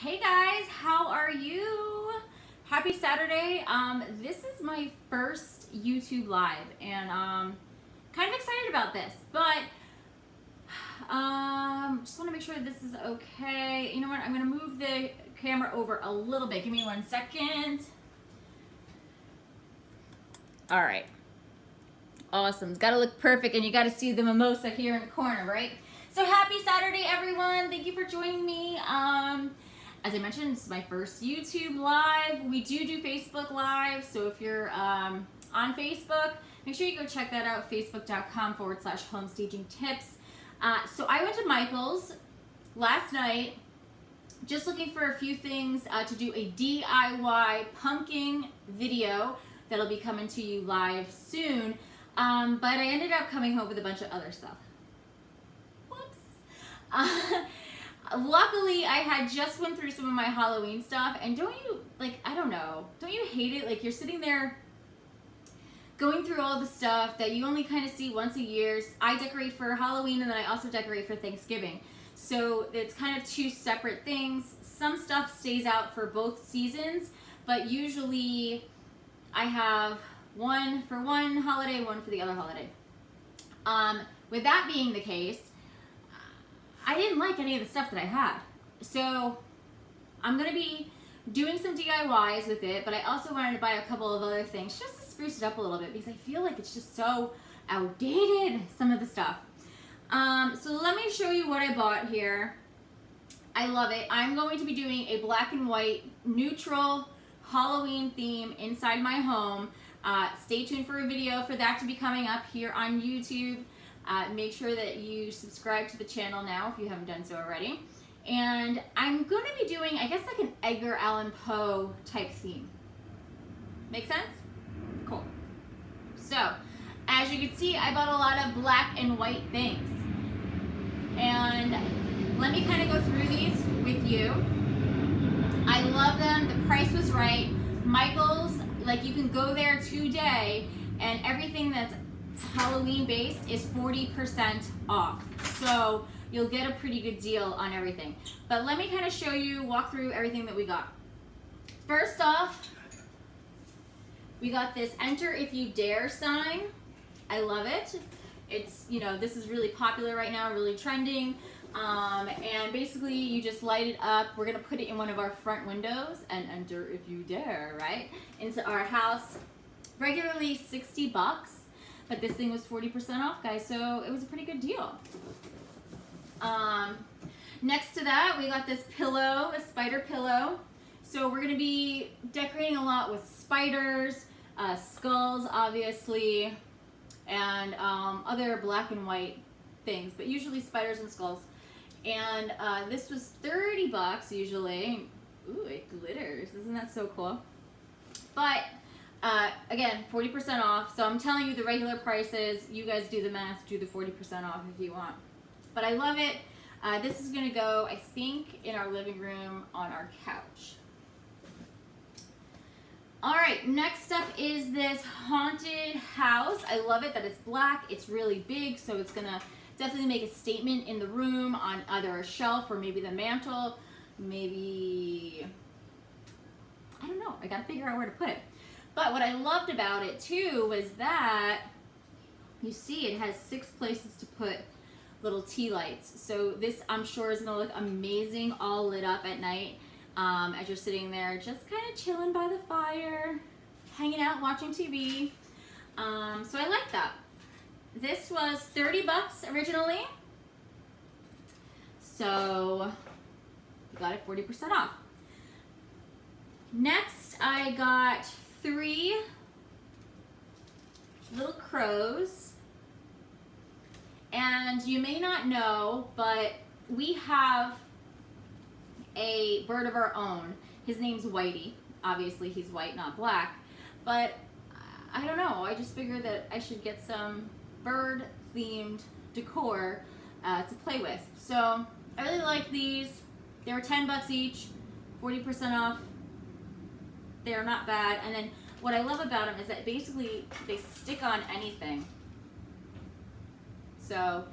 Hey guys, how are you? Happy Saturday. This is my first YouTube live and kind of excited about this, but just want to make sure this is okay. You know what? I'm going to move the camera over a little bit. Give me 1 second. All right. Awesome. It's got to look perfect, and you got to see the mimosa here in the corner, right? So happy Saturday, everyone. Thank you for joining me. As I mentioned, this is my first YouTube live. We do Facebook Live, so if you're on Facebook, make sure you go check that out, facebook.com/homestaging-tips. So I went to Michael's last night, just looking for a few things to do a DIY pumpkin video that'll be coming to you live soon. But I ended up coming home with a bunch of other stuff. Whoops. Luckily, I had just went through some of my Halloween stuff, and don't you, like, I don't know, don't you hate it? Like, you're sitting there going through all the stuff that you only kind of see once a year. I decorate for Halloween, and then I also decorate for Thanksgiving. So it's kind of two separate things. Some stuff stays out for both seasons, but usually I have one for one holiday, one for the other holiday. With that being the case, I didn't like any of the stuff that I had. So I'm going to be doing some DIYs with it, but I also wanted to buy a couple of other things just to spruce it up a little bit because I feel like it's just so outdated, some of the stuff. So let me show you what I bought here. I love it. I'm going to be doing a black and white neutral Halloween theme inside my home. Stay tuned for a video for that to be coming up here on YouTube. Make sure that you subscribe to the channel now if you haven't done so already. And I'm going to be doing, I guess, like an Edgar Allan Poe type theme. Make sense? Cool. So, as you can see, I bought a lot of black and white things. And let me kind of go through these with you. I love them. The price was right. Michael's, like, you can go there today and everything that's Halloween based is 40% off. So you'll get a pretty good deal on everything. But let me kind of show you, walk through everything that we got. First off, we got this Enter If You Dare sign. I love it. It's, you know, this is really popular right now, really trending. And basically you just light it up. We're gonna put it in one of our front windows and enter if you dare, right? Into our house. Regularly $60. But this thing was 40% off, guys, so it was a pretty good deal. Next to that, we got this pillow, a spider pillow. So we're going to be decorating a lot with spiders, skulls, obviously, and other black and white things, but usually spiders and skulls. And this was $30 usually. Ooh, it glitters. Isn't that so cool? But again, 40% off. So I'm telling you the regular prices. You guys do the math, do the 40% off if you want. But I love it. This is going to go, I think, in our living room on our couch. All right, next up is this haunted house. I love it that it's black. It's really big, so it's going to definitely make a statement in the room on either a shelf or maybe the mantle. Maybe, I don't know. I got to figure out where to put it. But what I loved about it too was that, you see, it has 6 places to put little tea lights. So this, I'm sure, is gonna look amazing all lit up at night as you're sitting there just kind of chilling by the fire, hanging out, watching TV. So I like that. This was $30 originally. So we got it 40% off. Next, I got 3 little crows, and you may not know, but we have a bird of our own. His name's Whitey. Obviously he's white, not black, but I don't know, I just figured that I should get some bird themed decor to play with. So I really like these. They were $10 each, 40% off. They're not bad. And then what I love about them is that basically they stick on anything. So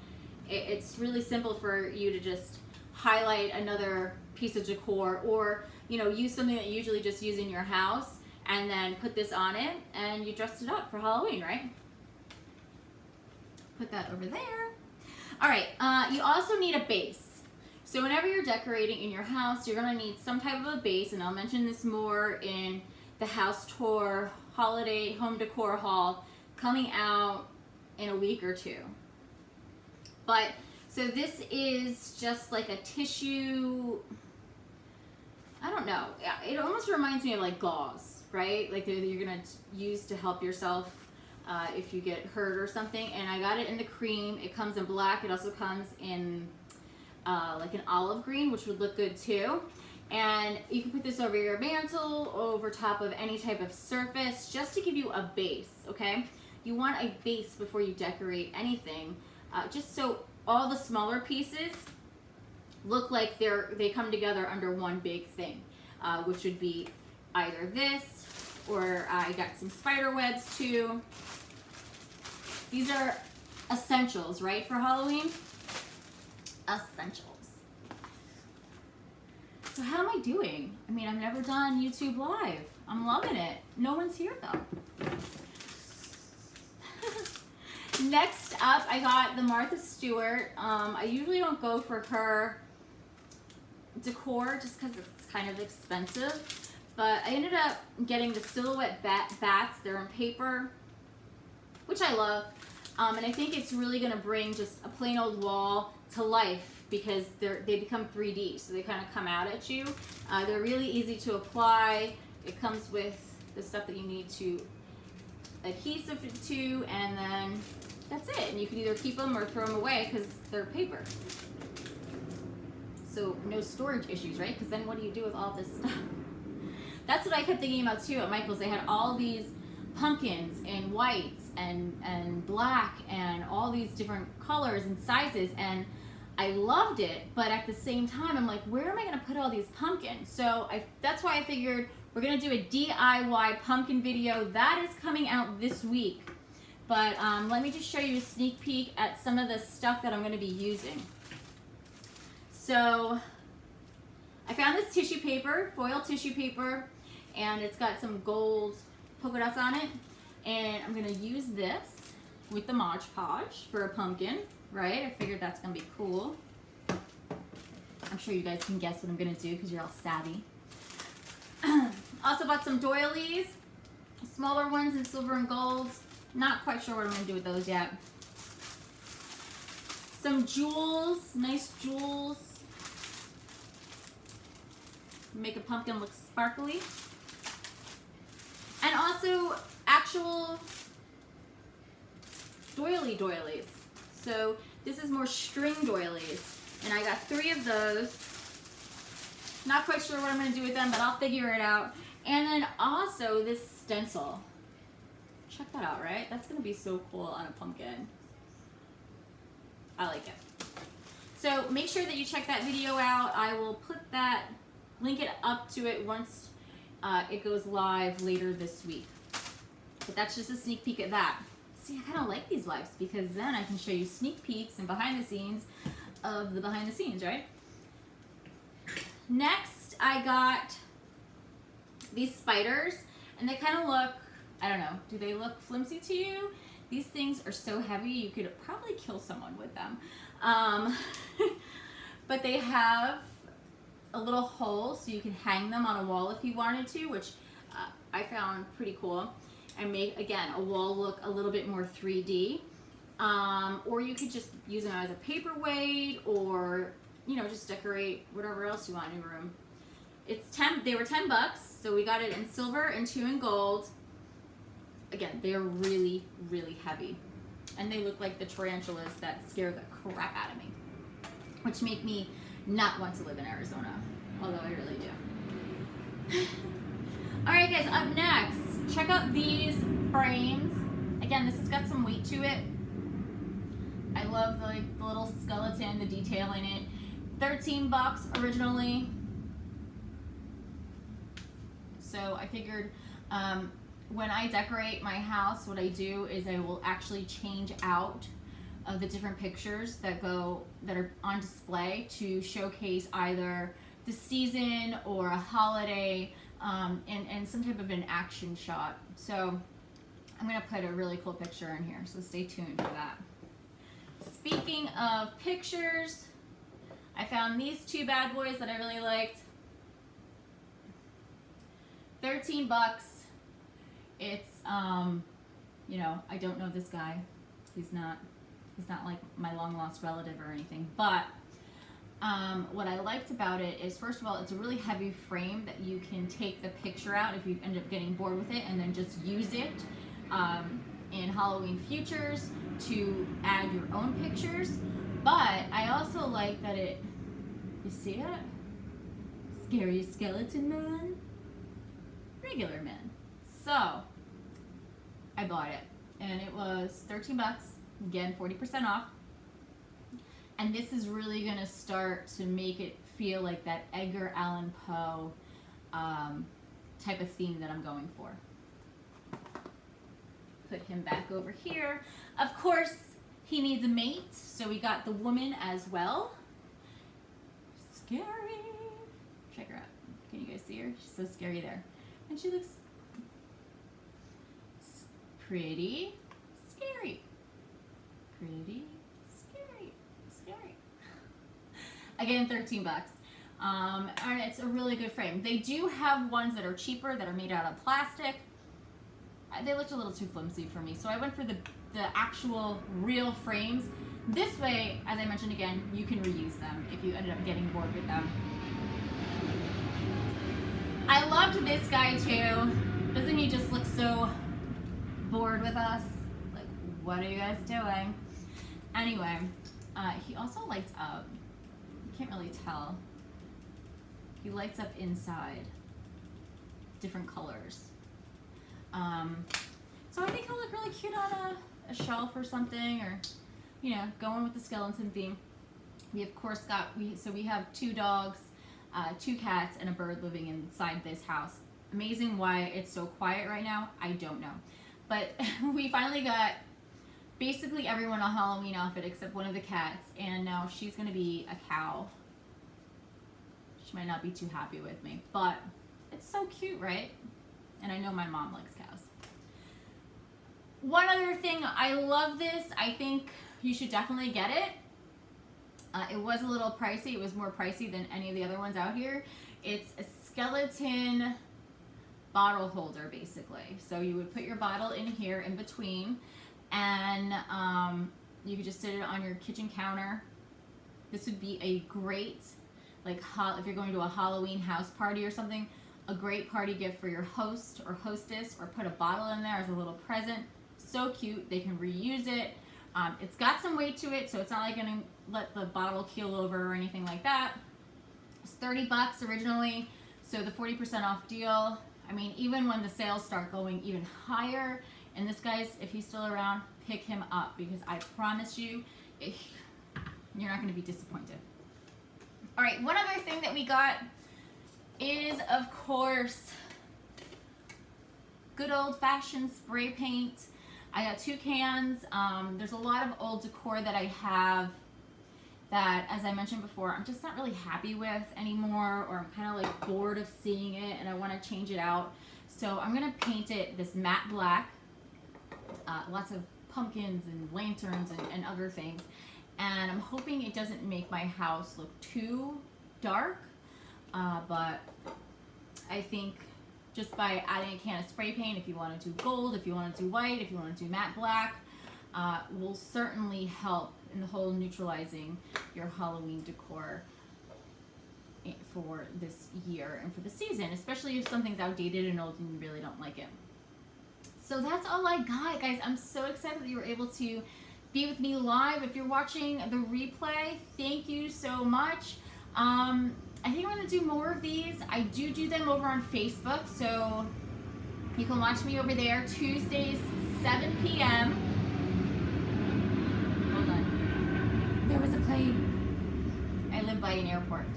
it's really simple for you to just highlight another piece of decor, or use something that you usually just use in your house and then put this on it and you dressed it up for Halloween, right? Put that over there. All right, you also need a base. So whenever you're decorating in your house, you're gonna need some type of a base, and I'll mention this more in the house tour holiday home decor haul coming out in a week or two. But so this is just like a tissue, I don't know, it almost reminds me of like gauze, right? Like you're gonna use to help yourself if you get hurt or something. And I got it in the cream. It comes in black. It also comes in like an olive green, which would look good too. And you can put this over your mantle, over top of any type of surface, just to give you a base, okay? You want a base before you decorate anything, just so all the smaller pieces look like they come together under one big thing, which would be either this, or I got some spider webs too. These are essentials, right, for Halloween? Essentials. So how am I doing? I mean, I've never done YouTube Live. I'm loving it. No one's here though. Next up, I got the Martha Stewart. I usually don't go for her decor just because it's kind of expensive. But I ended up getting the silhouette bats. They're in paper, which I love. And I think it's really going to bring just a plain old wall to life because they become 3D. So they kind of come out at you. They're really easy to apply. It comes with the stuff that you need to adhesive it to, and then that's it. And you can either keep them or throw them away because they're paper. So no storage issues, right? Because then what do you do with all this stuff? That's what I kept thinking about too at Michael's. They had all these pumpkins in whites and black and all these different colors and sizes, and I loved it, but at the same time I'm like, where am I going to put all these pumpkins? So that's why I figured we're going to do a DIY pumpkin video. That is coming out this week. But let me just show you a sneak peek at some of the stuff that I'm going to be using. So I found this tissue paper, foil tissue paper, and it's got some gold polka dots on it. And I'm going to use this with the Mod Podge for a pumpkin, right? I figured that's going to be cool. I'm sure you guys can guess what I'm going to do because you're all savvy. Also bought some doilies, smaller ones in silver and gold. Not quite sure what I'm going to do with those yet. Some jewels, nice jewels. Make a pumpkin look sparkly. And also actual doilies. So this is more string doilies. And I got 3 of those. Not quite sure what I'm going to do with them, but I'll figure it out. And then also this stencil. Check that out, right? That's going to be so cool on a pumpkin. I like it. So make sure that you check that video out. I will put that, link it up to it once it goes live later this week. But that's just a sneak peek at that. See, I kind of like these lives because then I can show you sneak peeks and behind the scenes of the behind the scenes, right? Next, I got these spiders, and they kind of look, I don't know, do they look flimsy to you? These things are so heavy, you could probably kill someone with them. But they have a little hole so you can hang them on a wall if you wanted to, which I found pretty cool, and make, again, a wall look a little bit more 3D. Or you could just use them as a paperweight, or just decorate whatever else you want in your room. They were $10, so we got it in silver and 2 in gold. Again, they are really, really heavy. And they look like the tarantulas that scare the crap out of me, which make me not want to live in Arizona, although I really do. All right, guys, up next, check out these frames. Again, this has got some weight to it. I love the little skeleton, the detail in it. $13 originally. So I figured when I decorate my house, what I do is I will actually change out of the different pictures that are on display to showcase either the season or a holiday, and some type of an action shot. So I'm gonna put a really cool picture in here, so stay tuned for that. Speaking of pictures, I found these two bad boys that I really liked. 13 bucks. It's you know, I don't know this guy. He's not like my long lost relative or anything, but what I liked about it is, first of all, it's a really heavy frame that you can take the picture out if you end up getting bored with it, and then just use it in Halloween futures to add your own pictures. But I also like that it, you see it? Scary skeleton man, regular man. So I bought it, and it was 13 bucks, again 40% off. And this is really gonna start to make it feel like that Edgar Allan Poe type of theme that I'm going for. Put him back over here. Of course, he needs a mate, so we got the woman as well. Scary. Check her out. Can you guys see her? She's so scary there. And she looks pretty scary. Pretty scary. Scary. Again, 13 bucks. And it's a really good frame. They do have ones that are cheaper that are made out of plastic. They looked a little too flimsy for me, so I went for the actual real frames. This way, as I mentioned again, you can reuse them if you ended up getting bored with them. I loved this guy too. Doesn't he just look so bored with us? Like, what are you guys doing? Anyway, he also lights up. You can't really tell. He lights up inside. Different colors. So I think he'll look really cute on a shelf or something, or, you know, going with the skeleton theme. We of course we have 2 dogs, 2 cats, and a bird living inside this house. Amazing why it's so quiet right now, I don't know. But we finally got basically everyone a Halloween outfit except one of the cats, and now she's gonna be a cow. She might not be too happy with me, but it's so cute, right? And I know my mom likes cows. One other thing, I love this. I think you should definitely get it. It was a little pricey. It was more pricey than any of the other ones out here. It's a skeleton bottle holder, basically. So you would put your bottle in here in between, and you could just sit it on your kitchen counter. This would be a great, like, if you're going to a Halloween house party or something, a great party gift for your host or hostess, or put a bottle in there as a little present. So cute. They can reuse it. It's got some weight to it, so it's not like gonna let the bottle keel over or anything like that. It's 30 bucks originally, so the 40% off deal. I mean, even when the sales start going even higher, and this guy's, if he's still around, pick him up, because I promise you, you're not gonna be disappointed. All right, one other thing that we got is, of course, good old-fashioned spray paint. I got 2 cans. There's a lot of old decor that I have that, as I mentioned before, I'm just not really happy with anymore, or I'm kind of like bored of seeing it and I want to change it out. So I'm going to paint it this matte black. Lots of pumpkins and lanterns and other things. And I'm hoping it doesn't make my house look too dark. But I think just by adding a can of spray paint, if you want to do gold, if you want to do white, if you want to do matte black, will certainly help in the whole neutralizing your Halloween decor for this year and for the season, especially if something's outdated and old and you really don't like it. So that's all I got, guys. I'm so excited that you were able to be with me live. If you're watching the replay, thank you so much. I think I'm going to do more of these. I do them over on Facebook, so you can watch me over there Tuesdays, 7 p.m. Hold on. There was a plane. I live by an airport.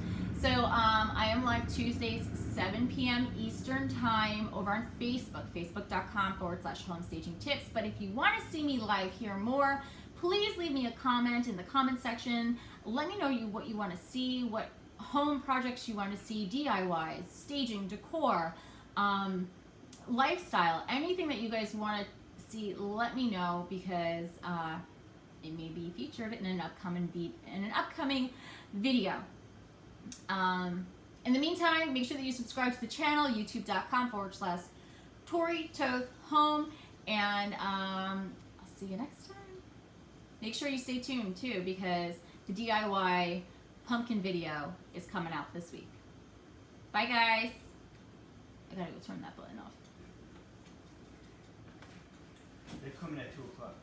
So I am live Tuesdays, 7 p.m. Eastern Time over on Facebook, facebook.com/homestaging tips. But if you want to see me live, hear more, please leave me a comment in the comment section. Let me know what you want to see, what home projects you want to see, DIYs, staging, decor, lifestyle, anything that you guys want to see, let me know, because it may be featured in an upcoming video. In the meantime, make sure that you subscribe to the channel, youtube.com/Tori Toth Home, and I'll see you next time. Make sure you stay tuned too, because the DIY pumpkin video is coming out this week. Bye guys. I gotta go turn that button off. They're coming at 2 o'clock.